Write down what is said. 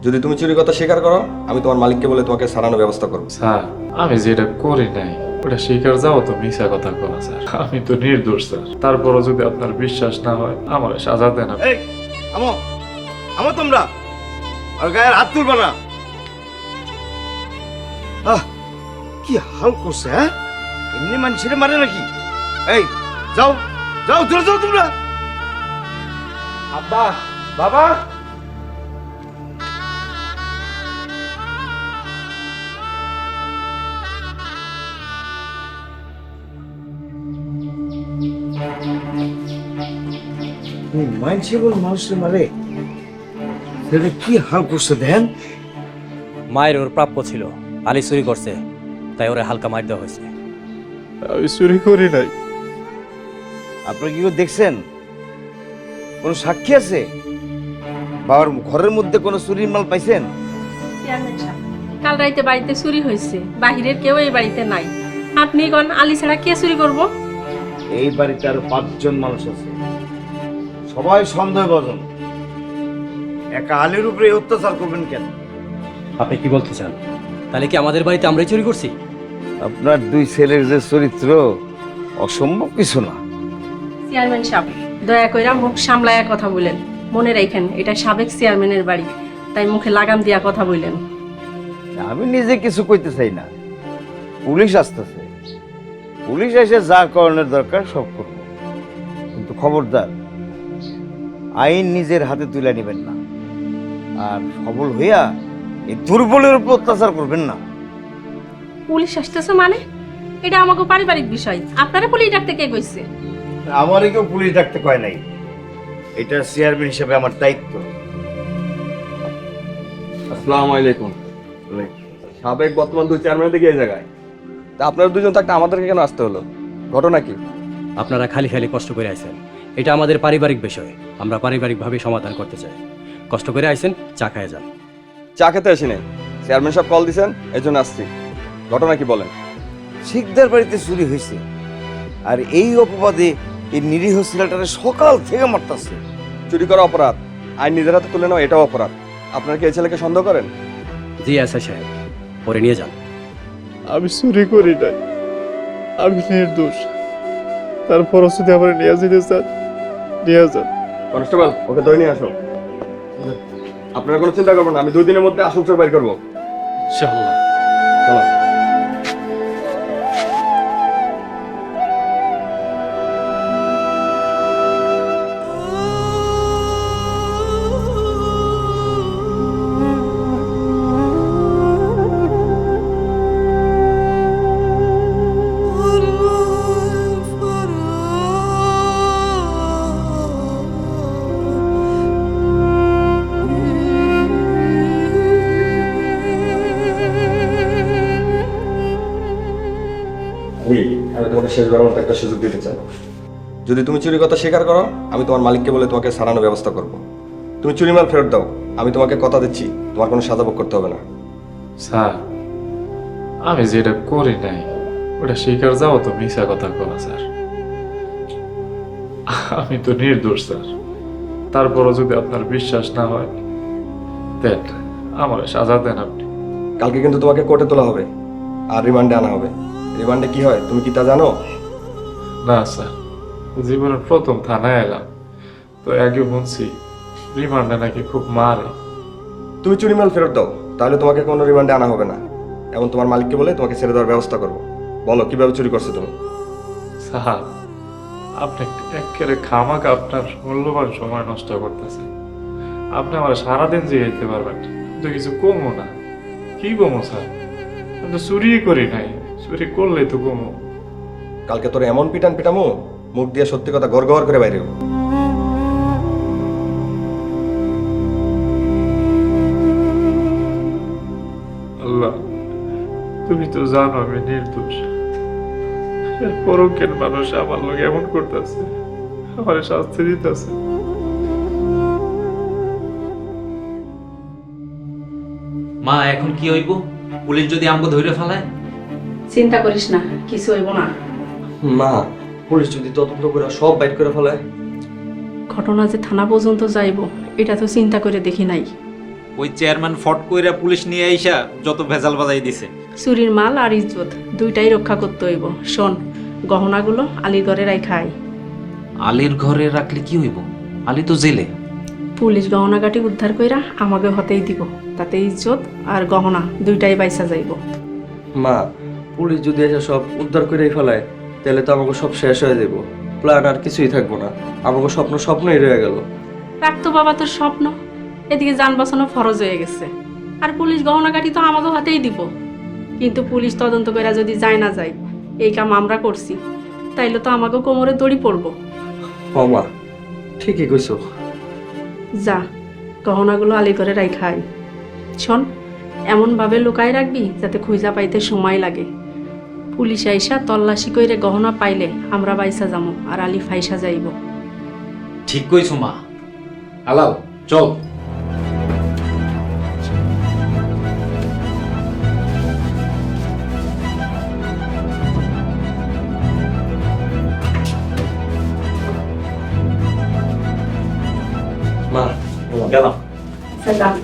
যদি তুমি চুরির কথা স্বীকার করো, আমি তোমার মালিককে বলে তোমাকে ছাড়ানোর ব্যবস্থা করবো। স্যার আমি যেটা করি নাই ওটা স্বীকার যাও তো মিশা কথা করা স্যার। আমি তো নির্দোষ স্যার। তারপরও যদি আপনার বিশ্বাস না হয় আমার সাজা দেন আপনি। এই আমো আমো তোমরা আর গায়ের হাত তুলবা না। কি হাল করছে হ্যাঁ? এমনি মানুষের মারে নাকি? এই যাও যাও দূরে যাও তোমরা। আব্বা, বাবা, মানছে বল মানুষের মারে, সেটা কি হাল করছে দেন? মায়ের ওর প্রাপ্য ছিল, আলী চুরি করছে, তাই ওরে হালকা মার দেওয়া হয়েছে। আমি চুরি করি নাই। আপনারা কি দেখছেন? কোন সাক্ষী আছে? বাবার ঘরের মধ্যে কোনো চুরির মাল পাইছেন? চেয়ারম্যান সাহেব, কাল রাইতে বাড়িতে চুরি হয়েছে, বাহিরের কেউ এই বাড়িতে নাই। আপনি কোন আলী ছাড়া কে চুরি করব? এই বাড়িতে আরো 5 জন মানুষ আছে, সবাই সন্দেহভাজন। একা আলীর উপরে এই অত্যাচার করবেন কেন? আপনি কি বলতে চান? তাহলে কি আমাদের বাড়িতে আমরাই চুরি করছি? আপনার 2 ছেলের যে চরিত্র অসম্ভব কিছু না। চেয়ারম্যান সাহেব, দয়া কইরা মুখ সামলায়া কথা বলেন। মনে রাখেন এটা সাবেক চেয়ারম্যানের বাড়ি, তাই মুখে লাগাম দিয়া কথা বলেন। আমি নিজে কিছু কইতে চাই না, পুলিশ আসতেছে, পুলিশ এসে যা করণের দরকার সব করব, কিন্তু খবরদার আইন নিজের হাতে তুলে নেবেন না, আর সবল হইয়া এই দুর্বলের উপর অত্যাচার করবেন না। পুলিশ আসতেছে মানে? এটা আমাকে পারিবারিক বিষয়, আপনারা পুলিশ ডাকতে কে কইছে? আমারই কেউ পুলিশ ডাকতে কয় নাই, এটা চেয়ারম্যান হিসেবে আমার দায়িত্ব। আসসালামু আলাইকুম। সাবেক বর্তমান 2 চেয়ারম্যান থেকে এই জায়গায়, তা আপনারা 2জন থাকতে আমাদেরকে কেন আসতে হলো? ঘটনা কি? আপনারা খালি খালি কষ্ট করে আইছেন, এটা আমাদের পারিবারিক বিষয়, আমরা পারিবারিকভাবে সমাধান করতে চাই। কষ্ট করে আইছেন, চা খায় যান। চা খেতে আসি নাই, চেয়ারম্যান সাহেব কল দিছেন, এই জন্য আসছি। ঘটনা কি বলেন? শিকদার বাড়িতে চুরি হয়েছে, আর এই অপবাদে এই নিরীহ ছেলেটারে সকাল থেকে মারতাছে। চুরি করা অপরাধ, আইন নিজের হাতে তুলে নেওয়া এটাও অপরাধ। আপনারা কি এই ছেলেকে সন্দেহ করেন? জি এসআই সাহেব, পরে নিয়ে যান। আমি চুরি করি নাই, আমি নির্দোষ। তারপরও যদি আমার নিয়ে যেতে চান নিয়ে যান। কনস্টেবল, ওকে ধরে নিয়ে আসো। আপনারা কোনো চিন্তা করবেন না, আমি 2 দিনের মধ্যে আসল চোর বাইর করবো। ইনশাআল্লাহ। চলো। আমি তোমাকে শেষবারের মতো একটা সুযোগ দিতে চাই। যদি তুমি চুরির কথা স্বীকার করো, আমি তোমার মালিককে বলে তোমাকে ছাড়ানোর ব্যবস্থা করব। তুমি চুরি মাল ফেরত দাও, আমি তোমাকে কথা দিচ্ছি তোমার কোনো সাজা ভোগ করতে হবে না। স্যার আমি যেটা করি নাই ওটা স্বীকার যাও তো মিশা কথা করা স্যার। আমি তো নির্দোষ স্যার। তারপরও যদি আপনার বিশ্বাস না হয় দেন, আমার সাজা দেন আপনি। কালকে কিন্তু তোমাকে কোর্টে তোলা হবে আর রিমান্ডে আনা হবে। রিমান্ডে কি হয় তুমি কি তা জানো? না স্যার, জীবনের প্রথম থানায় এলাম তো আগে শুনছি রিমান্ডে নাকি খুব মারে। তুমি চুরি মাল ফেরত দাও, তাহলে তোমাকে কোনো রিমান্ডে আনা হবে না, এবং তোমার মালিককে বলে তোমাকে ছেড়ে দেওয়ার ব্যবস্থা করবো। বলো কিভাবে চুরি করছো তুমি? স্যার আপনি একেবারে খামাকা আপনার মূল্যবান সময় নষ্ট করতেছেন। আপনি আমার সারাদিন জিগাইতে পারবেন না, কিন্তু কিছু কমো না। কি কমো স্যার? আমি তো চুরি করি নাই, চুরি করলেই তো কমো। কালকে তোর এমন পিটান পিটামো, মুখ দিয়ে সত্যি কথা গড় গড় করে বাইরে। আল্লাহ তুমি তো জানো আমি নির্দোষ, এরপরও কেন মানুষ আমার লোক এমন করতেছে, আমার শাস্তি দিতেছে। মা এখন কি হইব? পুলিশ যদি আমাকে ধরে ফেলায়? চিন্তা করিস না, কিছু হইব না। মা, পুলিশ যদি তদন্ত করে সব বাইট করে ফেলে? ঘটনা যে থানা পর্যন্ত যাইব এটা তো চিন্তা করে দেখি নাই। ওই চেয়ারম্যান ফট কইরা পুলিশ নিয়ে আইসা যত ভেজাল বাজাই দিছে। চুরির মাল আর ইজ্জত দুইটাই রক্ষা করতে হইব। শোন, গহনাগুলো আলীর ঘরে রাখাই। আলীর ঘরে রাখলে কি হইব? আলী তো জেলে। পুলিশ গহনাগাটি উদ্ধার কইরা আমাকে হতেই দিব, তাতে ইজ্জত আর গহনা দুইটাই বাইসা যাইব। মা, পুলিশ যদি এসে সব উদ্ধার করে ফেলায় তাহলে তো আমাকে সব শেষ হয়ে যাব, প্ল্যান আর কিছুই থাকবো না, আমাকে স্বপ্নই রয়ে গেল। রাখতো বাবা তোর স্বপ্ন, এদিকে যান বাঁচানো ফরজ হয়ে গেছে। আর পুলিশ গহনাগাটি তো আমাকে হাতেই দিব, কিন্তু পুলিশ তদন্ত করে যদি যায় না যায়, এই কাম আমরা করছি, তাইলে তো আমাকে কোমরে দড়ি পড়বো। ও মা, ঠিকই কইছো। যা, গহনাগুলো আলী করে রাখাই। শোন, এমনভাবে লুকায় রাখবি যাতে খুঁজা পাইতে সময় লাগে। পুলিশ আইসা তল্লাশি কইরে গহনা পাইলে আমরা বাইসা যাবো আর আলী ফাইসা যাইব। ঠিক কইছো মা। আলাল চল। মা, গেলাম। সালাম।